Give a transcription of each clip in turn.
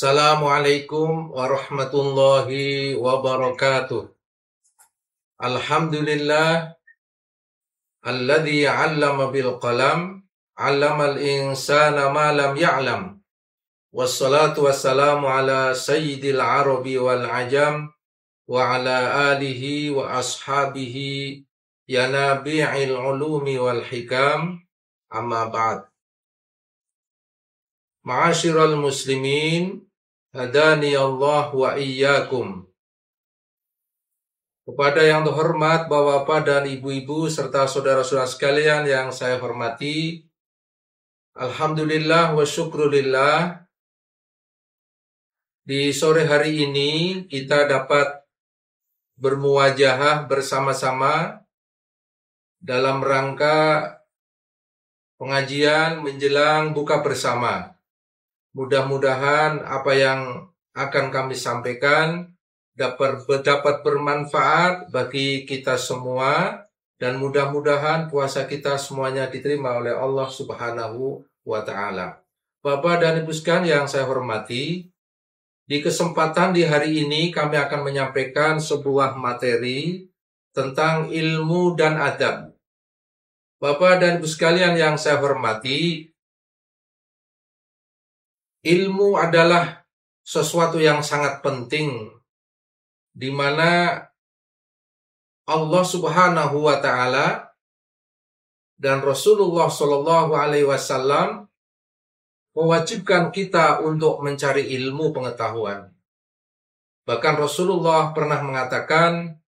Assalamualaikum warahmatullahi wabarakatuh. Alhamdulillah alladzi 'allama bil qalam, 'allamal insana ma lam ya'lam. Wassalatu wassalamu ala sayyidil arabi wal ajam wa ala alihi wa ashabihi ya nabi'il ulumi wal hikam. Amma ba'd. Ma'asyiral muslimin, hadani Allah wa iyyakum. Kepada yang terhormat Bapak-bapak dan ibu-ibu serta saudara-saudara sekalian yang saya hormati, alhamdulillah wa syukrulillah, di sore hari ini kita dapat bermuwajahah bersama-sama dalam rangka pengajian menjelang buka bersama. Mudah-mudahan apa yang akan kami sampaikan dapat bermanfaat bagi kita semua, dan mudah-mudahan puasa kita semuanya diterima oleh Allah Subhanahu wa Ta'ala. Bapak dan Ibu sekalian yang saya hormati, di kesempatan di hari ini kami akan menyampaikan sebuah materi tentang ilmu dan adab. Bapak dan Ibu sekalian yang saya hormati, ilmu adalah sesuatu yang sangat penting, di mana Allah Subhanahu wa Ta'ala dan Rasulullah Shallallahu Alaihi Wasallam mewajibkan kita untuk mencari ilmu pengetahuan. Bahkan Rasulullah pernah mengatakan,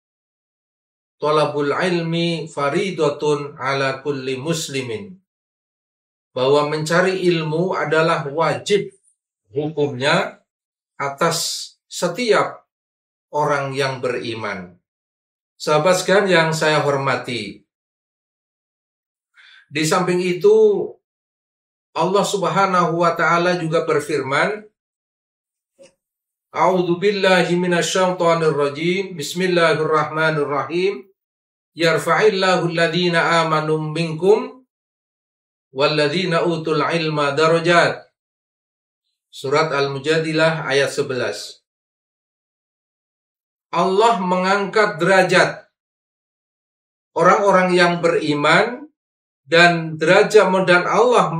"Thalabul ilmi faridatun ala kulli muslimin," bahwa mencari ilmu adalah wajib hukumnya atas setiap orang yang beriman. Sahabat sekalian yang saya hormati, di samping itu Allah Subhanahu wa Ta'ala juga berfirman, A'udzu billahi minasyaitonir rajim. Bismillahirrahmanirrahim. Yarfa'illahu alladhina amanu minkum walladzina utul ilma darajat. Surat Al-Mujadilah ayat 11. Allah mengangkat derajat orang-orang yang beriman, dan Allah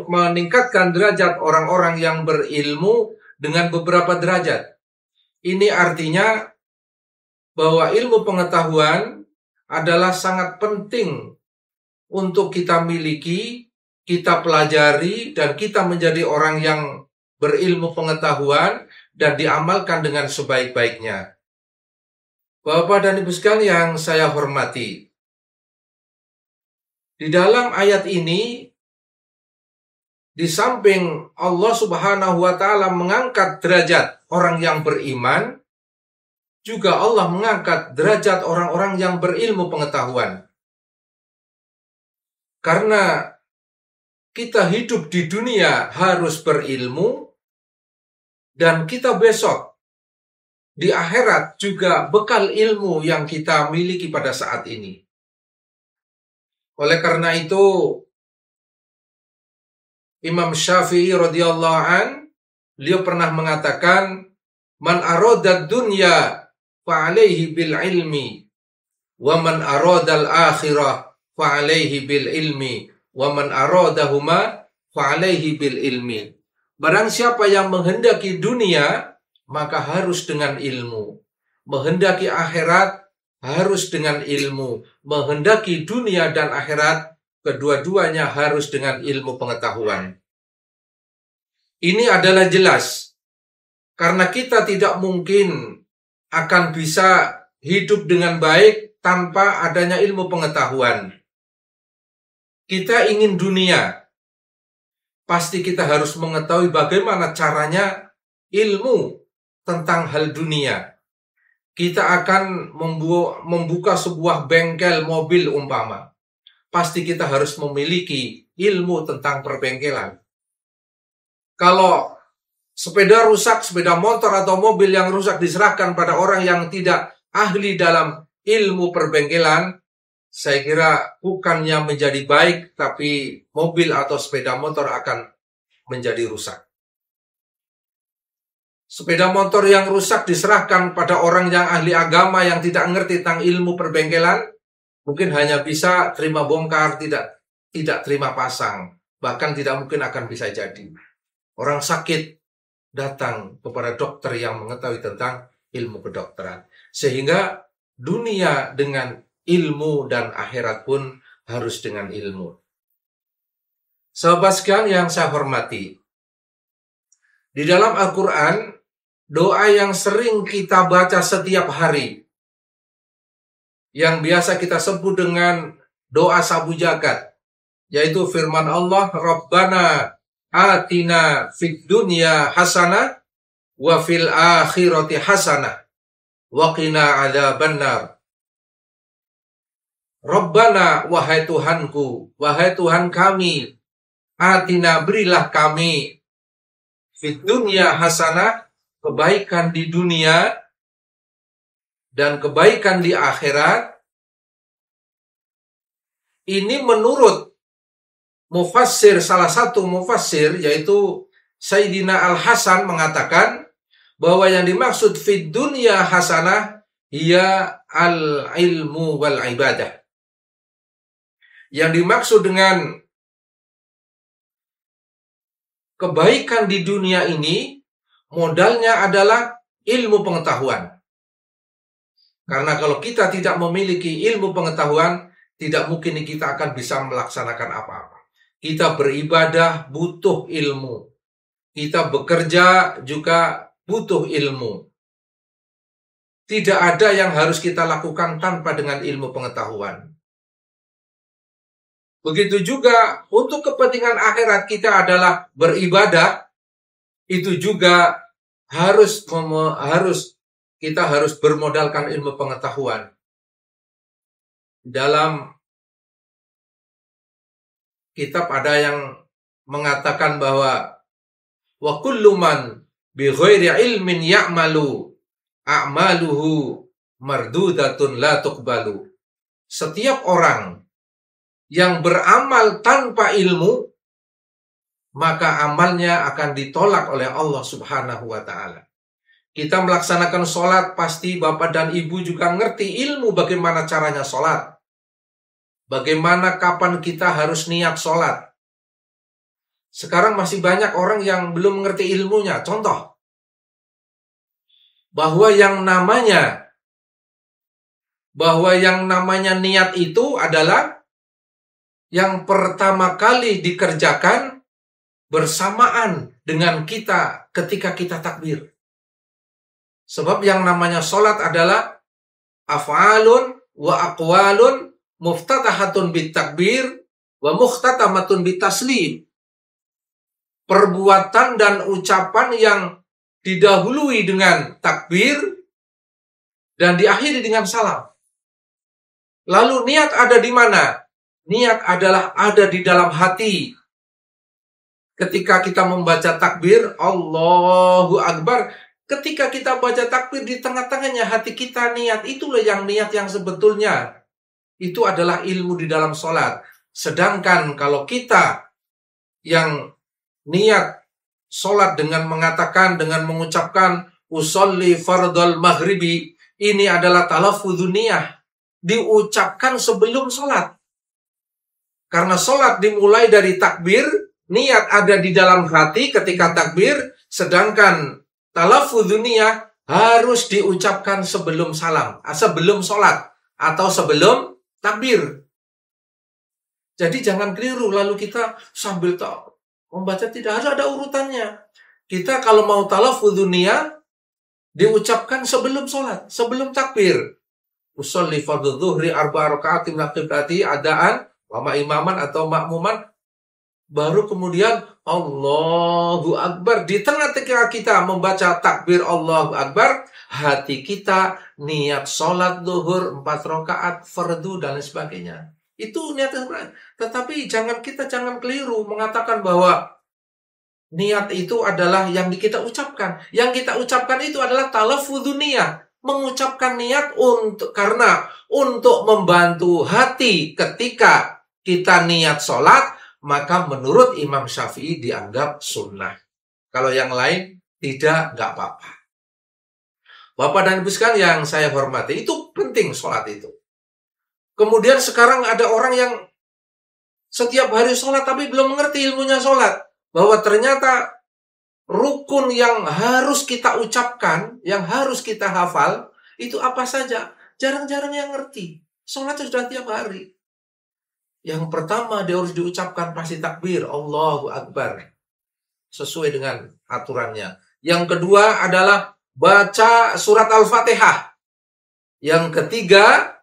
meningkatkan derajat orang-orang yang berilmu dengan beberapa derajat. Ini artinya bahwa ilmu pengetahuan adalah sangat penting untuk kita miliki, kita pelajari, dan kita menjadi orang yang berilmu pengetahuan dan diamalkan dengan sebaik-baiknya. Bapak dan Ibu sekalian yang saya hormati, di dalam ayat ini, di samping Allah Subhanahu wa Ta'ala mengangkat derajat orang yang beriman, juga Allah mengangkat derajat orang-orang yang berilmu pengetahuan. Karena kita hidup di dunia harus berilmu, dan kita besok di akhirat juga bekal ilmu yang kita miliki pada saat ini. Oleh karena itu, Imam Syafi'i radhiyallahu an, beliau pernah mengatakan, "Man aradad dunya fa alaihi bil ilmi, wa man aradal akhirah fa alaihi bil ilmi, wa man aradahuma fa alaihi bil ilmi." Barang siapa yang menghendaki dunia, maka harus dengan ilmu. Menghendaki akhirat, harus dengan ilmu. Menghendaki dunia dan akhirat, kedua-duanya harus dengan ilmu pengetahuan. Ini adalah jelas, karena kita tidak mungkin akan bisa hidup dengan baik tanpa adanya ilmu pengetahuan. Kita ingin dunia, pasti kita harus mengetahui bagaimana caranya ilmu tentang hal dunia. Kita akan membuka sebuah bengkel mobil umpama. Pasti kita harus memiliki ilmu tentang perbengkelan. Kalau sepeda rusak, sepeda motor atau mobil yang rusak diserahkan pada orang yang tidak ahli dalam ilmu perbengkelan, saya kira bukannya menjadi baik, tapi mobil atau sepeda motor akan menjadi rusak. Sepeda motor yang rusak diserahkan pada orang yang ahli agama yang tidak ngerti tentang ilmu perbengkelan, mungkin hanya bisa terima bongkar, tidak terima pasang, bahkan tidak mungkin akan bisa jadi. Orang sakit datang kepada dokter yang mengetahui tentang ilmu kedokteran. Sehingga dunia dengan ilmu dan akhirat pun harus dengan ilmu. Sahabat sekalian yang saya hormati, di dalam Al-Quran, doa yang sering kita baca setiap hari, yang biasa kita sebut dengan doa sabu jagat, yaitu firman Allah, Rabbana atina fid dunya hasanah wa fil akhirati hasanah wa qina adzabannar. Rabbana, wahai Tuhanku, wahai Tuhan kami, atina, berilah kami fid dunya hasanah, kebaikan di dunia dan kebaikan di akhirat. Ini menurut mufassir, salah satu mufassir yaitu Sayyidina Al-Hasan mengatakan bahwa yang dimaksud fid dunya hasanah ia al-ilmu wal ibadah. Yang dimaksud dengan kebaikan di dunia ini modalnya adalah ilmu pengetahuan. Karena kalau kita tidak memiliki ilmu pengetahuan, tidak mungkin kita akan bisa melaksanakan apa-apa. Kita beribadah butuh ilmu. Kita bekerja juga butuh ilmu. Tidak ada yang harus kita lakukan tanpa dengan ilmu pengetahuan. Begitu juga untuk kepentingan akhirat kita adalah beribadah. Itu juga kita harus bermodalkan ilmu pengetahuan. Dalam kitab ada yang mengatakan bahwa wa kullu man bi ghairi ilmin ya'malu a'maluhu mardudatun la tuqbalu. Setiap orang yang beramal tanpa ilmu, maka amalnya akan ditolak oleh Allah Subhanahu wa ta'ala. Kita melaksanakan sholat, pasti Bapak dan Ibu juga ngerti ilmu bagaimana caranya sholat. Bagaimana kapan kita harus niat sholat. Sekarang masih banyak orang yang belum mengerti ilmunya. Contoh, bahwa yang namanya niat itu adalah yang pertama kali dikerjakan bersamaan dengan kita ketika kita takbir. Sebab yang namanya sholat adalah af'alun wa aqwalun muftatahatun bitakbir wa mukhtatamatun bitaslim. Perbuatan dan ucapan yang didahului dengan takbir dan diakhiri dengan salam. Lalu niat ada di mana? Niat adalah ada di dalam hati. Ketika kita membaca takbir, Allahu Akbar, ketika kita baca takbir di tengah-tengahnya hati kita niat, itulah yang niat yang sebetulnya. Itu adalah ilmu di dalam sholat. Sedangkan kalau kita yang niat sholat dengan mengatakan, dengan mengucapkan usolli fardal maghribi, ini adalah talaffudzu niyah, diucapkan sebelum sholat. Karena sholat dimulai dari takbir, niat ada di dalam hati ketika takbir, sedangkan talaffudzu niyah harus diucapkan sebelum salam, sebelum sholat, atau sebelum takbir. Jadi jangan keliru, lalu kita sambil membaca tidak ada urutannya. Kita kalau mau talaffudzu niyah, diucapkan sebelum sholat, sebelum takbir. Usolli fardhu dhuhri arba'a raka'atin min qiblati adaan wama imaman atau makmuman, baru kemudian Allahu Akbar. Di tengah-tengah kita membaca takbir Allahu Akbar, hati kita niat sholat zuhur 4 rakaat fardu dan lain sebagainya. Itu niatnya. Tetapi kita jangan keliru mengatakan bahwa niat itu adalah yang kita ucapkan. Yang kita ucapkan itu adalah talaffudzu niyah, mengucapkan niat karena untuk membantu hati ketika kita niat sholat, maka menurut Imam Syafi'i dianggap sunnah. Kalau yang lain tidak, nggak apa-apa. Bapak dan Ibu sekalian yang saya hormati, itu penting sholat itu. Kemudian sekarang ada orang yang setiap hari sholat tapi belum mengerti ilmunya sholat. Bahwa ternyata rukun yang harus kita ucapkan, yang harus kita hafal, itu apa saja. Jarang-jarang yang ngerti. Sholat sudah tiap hari. Yang pertama dia harus diucapkan pasti takbir, Allahu Akbar. Sesuai dengan aturannya. Yang kedua adalah baca surat Al-Fatihah. Yang ketiga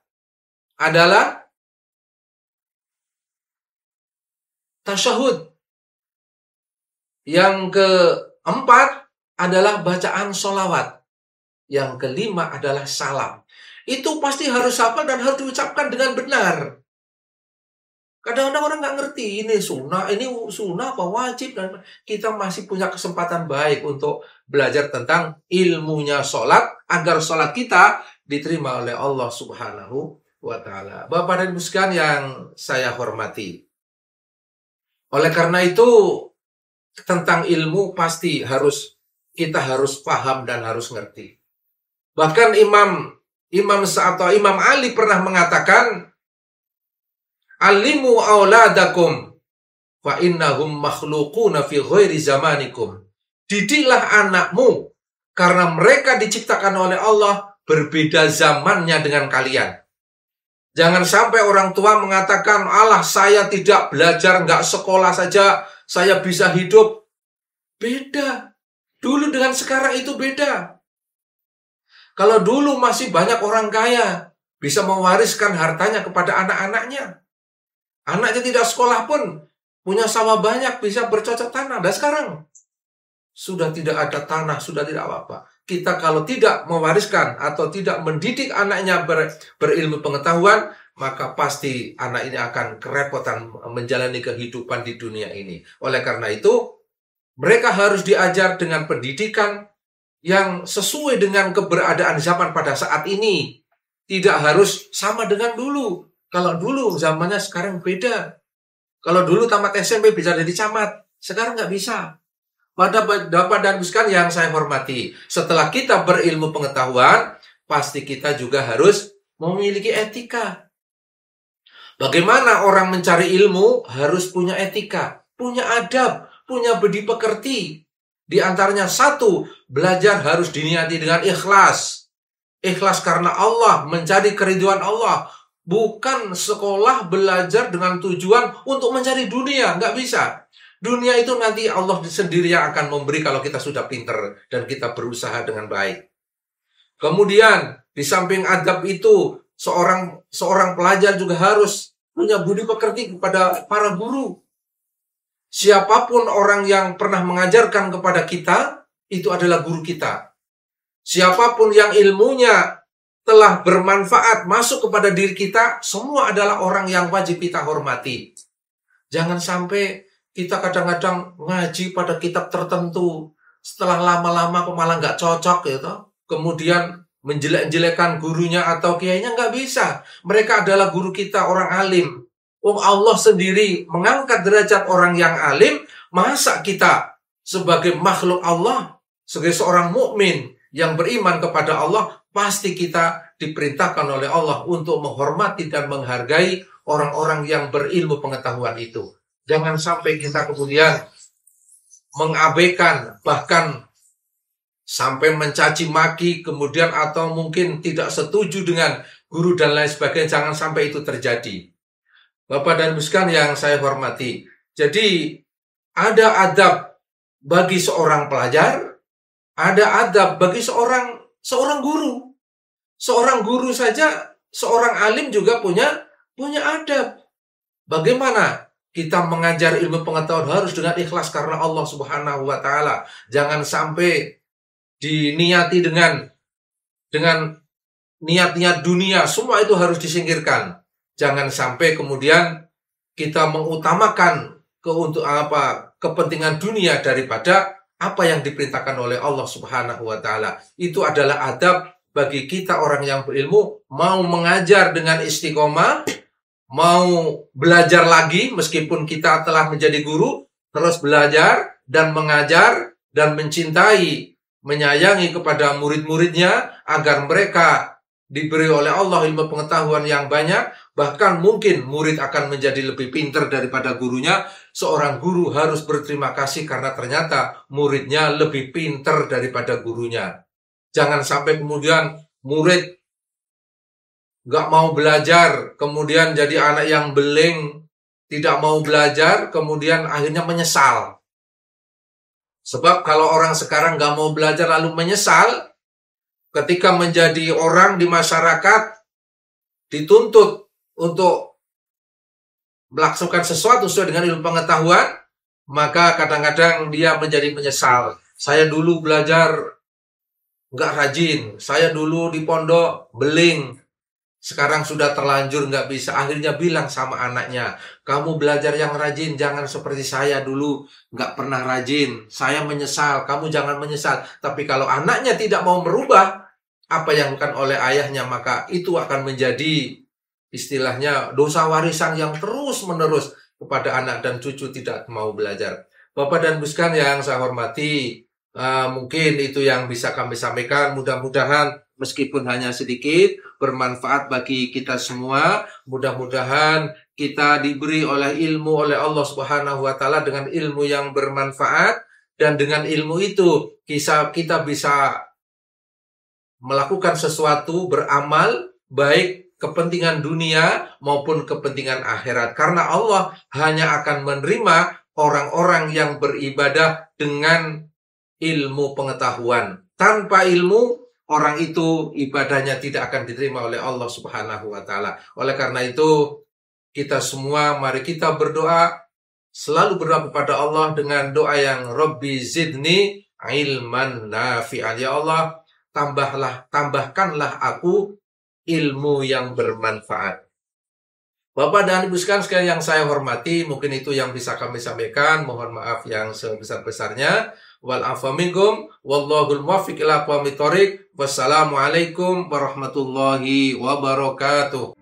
adalah tasyahud. Yang keempat adalah bacaan sholawat. Yang kelima adalah salam. Itu pasti harus hafal dan harus diucapkan dengan benar. Kadang-kadang orang nggak ngerti ini sunnah apa wajib, dan kita masih punya kesempatan baik untuk belajar tentang ilmunya sholat agar sholat kita diterima oleh Allah Subhanahu wa Ta'ala. Bapak dan Ibu sekalian yang saya hormati, oleh karena itu tentang ilmu pasti kita harus paham dan harus ngerti. Bahkan Imam Ali pernah mengatakan, alimu auladakum fa innahum makhluquna fi ghairi zamanikum. Didiklah anakmu karena mereka diciptakan oleh Allah berbeda zamannya dengan kalian. Jangan sampai orang tua mengatakan, "Allah, saya tidak belajar, nggak sekolah saja, saya bisa hidup." Beda. Dulu dengan sekarang itu beda. Kalau dulu masih banyak orang kaya, bisa mewariskan hartanya kepada anak-anaknya. Anaknya tidak sekolah pun punya sawah banyak, bisa bercocok tanam. Dan sekarang sudah tidak ada tanah, sudah tidak apa-apa. Kita kalau tidak mewariskan atau tidak mendidik anaknya berilmu pengetahuan, maka pasti anak ini akan kerepotan menjalani kehidupan di dunia ini. Oleh karena itu, mereka harus diajar dengan pendidikan yang sesuai dengan keberadaan zaman pada saat ini. Tidak harus sama dengan dulu. Kalau dulu zamannya sekarang beda. Kalau dulu tamat SMP bisa jadi camat, sekarang nggak bisa. Pada Bapak dan Ibu sekalian yang saya hormati, setelah kita berilmu pengetahuan, pasti kita juga harus memiliki etika. Bagaimana orang mencari ilmu harus punya etika, punya adab, punya budi pekerti. Di antaranya satu, belajar harus diniati dengan ikhlas. Ikhlas karena Allah, mencari keridhaan Allah. Bukan sekolah belajar dengan tujuan untuk mencari dunia, nggak bisa. Dunia itu nanti Allah sendiri yang akan memberi kalau kita sudah pinter dan kita berusaha dengan baik. Kemudian di samping adab itu, seorang pelajar juga harus punya budi pekerti kepada para guru. Siapapun orang yang pernah mengajarkan kepada kita, itu adalah guru kita. Siapapun yang ilmunya telah bermanfaat masuk kepada diri kita, semua adalah orang yang wajib kita hormati. Jangan sampai kita kadang-kadang ngaji pada kitab tertentu, setelah lama-lama kok malah nggak cocok gitu. Kemudian menjelek-jelekan gurunya atau kiainya, nggak bisa. Mereka adalah guru kita, orang alim. Allah sendiri mengangkat derajat orang yang alim, masa kita sebagai makhluk Allah, sebagai seorang mukmin yang beriman kepada Allah, pasti kita diperintahkan oleh Allah untuk menghormati dan menghargai orang-orang yang berilmu pengetahuan itu. Jangan sampai kita kemudian mengabaikan, bahkan sampai mencaci maki, kemudian atau mungkin tidak setuju dengan guru dan lain sebagainya. Jangan sampai itu terjadi. Bapak dan Ibu sekalian yang saya hormati. Jadi ada adab bagi seorang pelajar, ada adab bagi seorang guru. Seorang guru saja, seorang alim juga punya adab. Bagaimana kita mengajar ilmu pengetahuan harus dengan ikhlas karena Allah Subhanahu wa Ta'ala. Jangan sampai diniati dengan niat-niat dunia, semua itu harus disingkirkan. Jangan sampai kemudian kita mengutamakan kepentingan dunia daripada apa yang diperintahkan oleh Allah Subhanahu wa Ta'ala. Itu adalah adab bagi kita orang yang berilmu, mau mengajar dengan istiqomah, mau belajar lagi meskipun kita telah menjadi guru, terus belajar dan mengajar dan mencintai menyayangi kepada murid-muridnya agar mereka diberi oleh Allah ilmu pengetahuan yang banyak, bahkan mungkin murid akan menjadi lebih pintar daripada gurunya. Seorang guru harus berterima kasih karena ternyata muridnya lebih pintar daripada gurunya. Jangan sampai kemudian murid gak mau belajar, kemudian jadi anak yang beling, tidak mau belajar, kemudian akhirnya menyesal. Sebab kalau orang sekarang gak mau belajar lalu menyesal, ketika menjadi orang di masyarakat dituntut untuk melaksanakan sesuatu sesuai dengan ilmu pengetahuan, maka kadang-kadang dia menjadi menyesal. Saya dulu belajar nggak rajin, saya dulu di pondok beling, sekarang sudah terlanjur nggak bisa. Akhirnya bilang sama anaknya, kamu belajar yang rajin, jangan seperti saya dulu nggak pernah rajin. Saya menyesal, kamu jangan menyesal. Tapi kalau anaknya tidak mau merubah apa yang dilakukan oleh ayahnya, maka itu akan menjadi istilahnya dosa warisan yang terus menerus kepada anak dan cucu tidak mau belajar. Bapak dan Ibu sekalian yang saya hormati, mungkin itu yang bisa kami sampaikan. Mudah-mudahan meskipun hanya sedikit bermanfaat bagi kita semua. Mudah-mudahan kita diberi oleh ilmu oleh Allah Subhanahu wa taala dengan ilmu yang bermanfaat, dan dengan ilmu itu kita bisa melakukan sesuatu, beramal baik kepentingan dunia maupun kepentingan akhirat. Karena Allah hanya akan menerima orang-orang yang beribadah dengan ilmu pengetahuan. Tanpa ilmu, orang itu ibadahnya tidak akan diterima oleh Allah Subhanahu wa taala. Oleh karena itu, kita semua mari kita berdoa, selalu berdoa kepada Allah dengan doa yang Rabbi zidni ilman nafi'an. Ya Allah, tambahkanlah aku ilmu yang bermanfaat. Bapak dan Ibu sekalian yang saya hormati, mungkin itu yang bisa kami sampaikan. Mohon maaf yang sebesar-besarnya. Wal afu minkum wallahul muwaffiq ila aqwamit thoriq. Wassalamualaikum warahmatullahi wabarakatuh.